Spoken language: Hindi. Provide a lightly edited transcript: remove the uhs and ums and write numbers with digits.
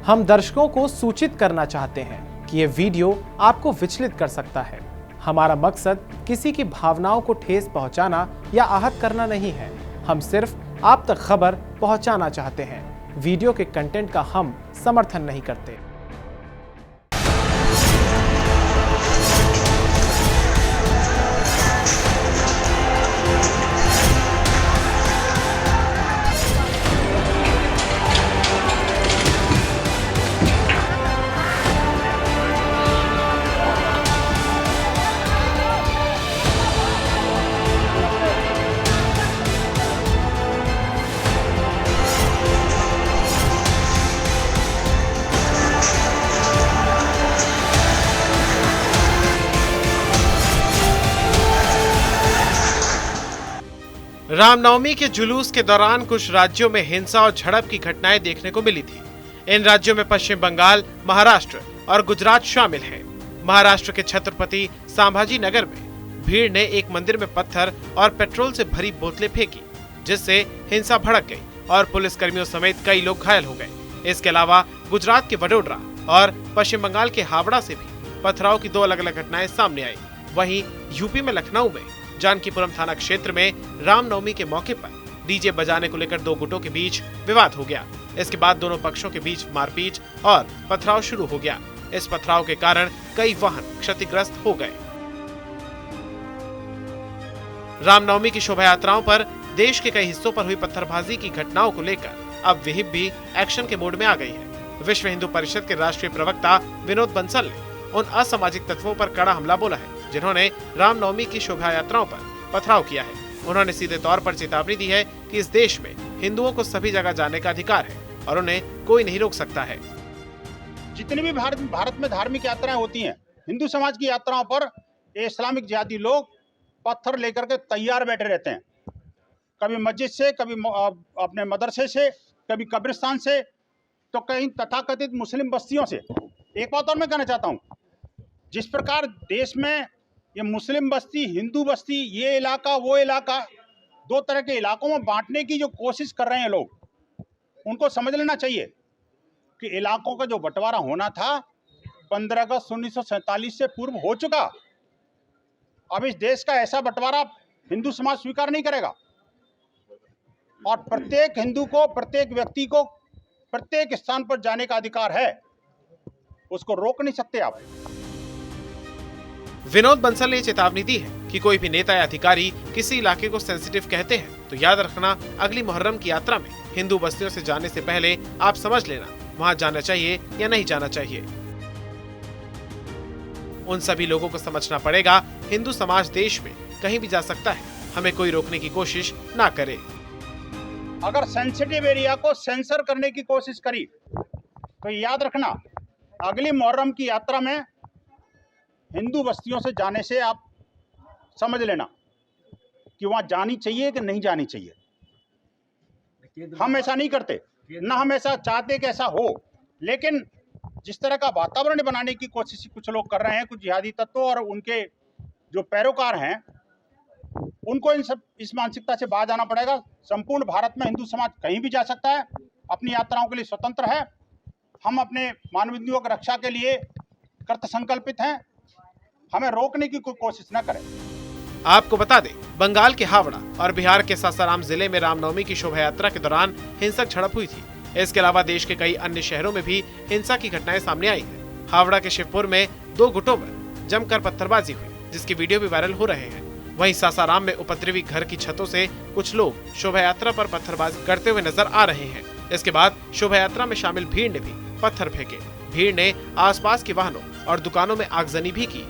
हम दर्शकों को सूचित करना चाहते हैं कि ये वीडियो आपको विचलित कर सकता है। हमारा मकसद किसी की भावनाओं को ठेस पहुंचाना या आहत करना नहीं है। हम सिर्फ आप तक खबर पहुंचाना चाहते हैं। वीडियो के कंटेंट का हम समर्थन नहीं करते। रामनवमी के जुलूस के दौरान कुछ राज्यों में हिंसा और झड़प की घटनाएं देखने को मिली थी। इन राज्यों में पश्चिम बंगाल, महाराष्ट्र और गुजरात शामिल हैं। महाराष्ट्र के छत्रपति संभाजी नगर में भीड़ ने एक मंदिर में पत्थर और पेट्रोल से भरी बोतलें फेंकी, जिससे हिंसा भड़क गई और पुलिसकर्मियों समेत कई लोग घायल हो गए। इसके अलावा गुजरात के वडोदरा और पश्चिम बंगाल के हावड़ा से भी पथराव की दो अलग अलग घटनाएं सामने आई। वहीं यूपी में लखनऊ में जानकीपुरम थाना क्षेत्र में रामनवमी के मौके पर डीजे बजाने को लेकर दो गुटों के बीच विवाद हो गया। इसके बाद दोनों पक्षों के बीच मारपीट और पथराव शुरू हो गया। इस पथराव के कारण कई वाहन क्षतिग्रस्त हो गए। रामनवमी की शोभा यात्राओं पर देश के कई हिस्सों पर हुई पत्थरबाजी की घटनाओं को लेकर अब विहिप भी एक्शन के मोड में आ गई है। विश्व हिंदू परिषद के राष्ट्रीय प्रवक्ता विनोद बंसल ने उन असामाजिक तत्वों पर कड़ा हमला बोला है जिन्होंने रामनवमी की शोभा यात्राओं पर पथराव किया है। उन्होंने सीधे तौर पर चेतावनी दी है कि इस देश में हिंदुओं को सभी जगह जाने का अधिकार है और उन्हें कोई नहीं रोक सकता है। जितनी भी भारत में धार्मिक यात्राएं होती हैं, हिंदू समाज की यात्राओं पर इस्लामिक जिहादी लोग पत्थर लेकर के तैयार बैठे रहते हैं। कभी मस्जिद से, कभी अपने मदरसे से, कभी कब्रिस्तान से, तो कहीं तथाकथित मुस्लिम बस्तियों से। एक बात और मैं कहना चाहता हूँ, जिस प्रकार देश में ये मुस्लिम बस्ती, हिंदू बस्ती, ये इलाका वो इलाका, दो तरह के इलाकों में बांटने की जो कोशिश कर रहे हैं लोग, उनको समझ लेना चाहिए कि इलाकों का जो बंटवारा होना था 15 अगस्त 1947 से पूर्व हो चुका। अब इस देश का ऐसा बंटवारा हिंदू समाज स्वीकार नहीं करेगा और प्रत्येक हिंदू को, प्रत्येक व्यक्ति को प्रत्येक स्थान पर जाने का अधिकार है, उसको रोक नहीं सकते आप। विनोद बंसल ने चेतावनी दी है कि कोई भी नेता या अधिकारी किसी इलाके को सेंसिटिव कहते हैं तो याद रखना, अगली मुहर्रम की यात्रा में हिंदू बस्तियों से जाने से पहले आप समझ लेना वहां जाना चाहिए या नहीं जाना चाहिए। उन सभी लोगों को समझना पड़ेगा हिंदू समाज देश में कहीं भी जा सकता है, हमें कोई रोकने की कोशिश ना करे। अगर सेंसिटिव एरिया को सेंसर करने की कोशिश करी तो याद रखना, अगली मुहर्रम की यात्रा में हिंदू बस्तियों से जाने से आप समझ लेना कि वहां जानी चाहिए कि नहीं जानी चाहिए। हम ऐसा नहीं करते, ना हम ऐसा चाहते कि ऐसा हो, लेकिन जिस तरह का वातावरण बनाने की कोशिश कुछ लोग कर रहे हैं, कुछ जिहादी तत्व और उनके जो पैरोकार हैं, उनको इस मानसिकता से बाहर जाना पड़ेगा। संपूर्ण भारत में हिंदू समाज कहीं भी जा सकता है, अपनी यात्राओं के लिए स्वतंत्र है। हम अपने मानवाधिकारों की रक्षा के लिए कृत संकल्पित हैं, हमें रोकने की कोई कोशिश न करें। आपको बता दें, बंगाल के हावड़ा और बिहार के सासाराम जिले में रामनवमी की शोभा यात्रा के दौरान हिंसक झड़प हुई थी। इसके अलावा देश के कई अन्य शहरों में भी हिंसा की घटनाएं सामने आई हैं। हावड़ा के शिवपुर में दो गुटों में जमकर पत्थरबाजी हुई, जिसके वीडियो भी वायरल हो रहे हैं। वहीं सासाराम में उपद्रवी घर की छतों से कुछ लोग शोभा यात्रा पर पत्थरबाजी करते हुए नजर आ रहे हैं। इसके बाद शोभा यात्रा में शामिल भीड़ ने भी पत्थर फेंके। भीड़ ने आसपास के वाहनों और दुकानों में आगजनी भी की।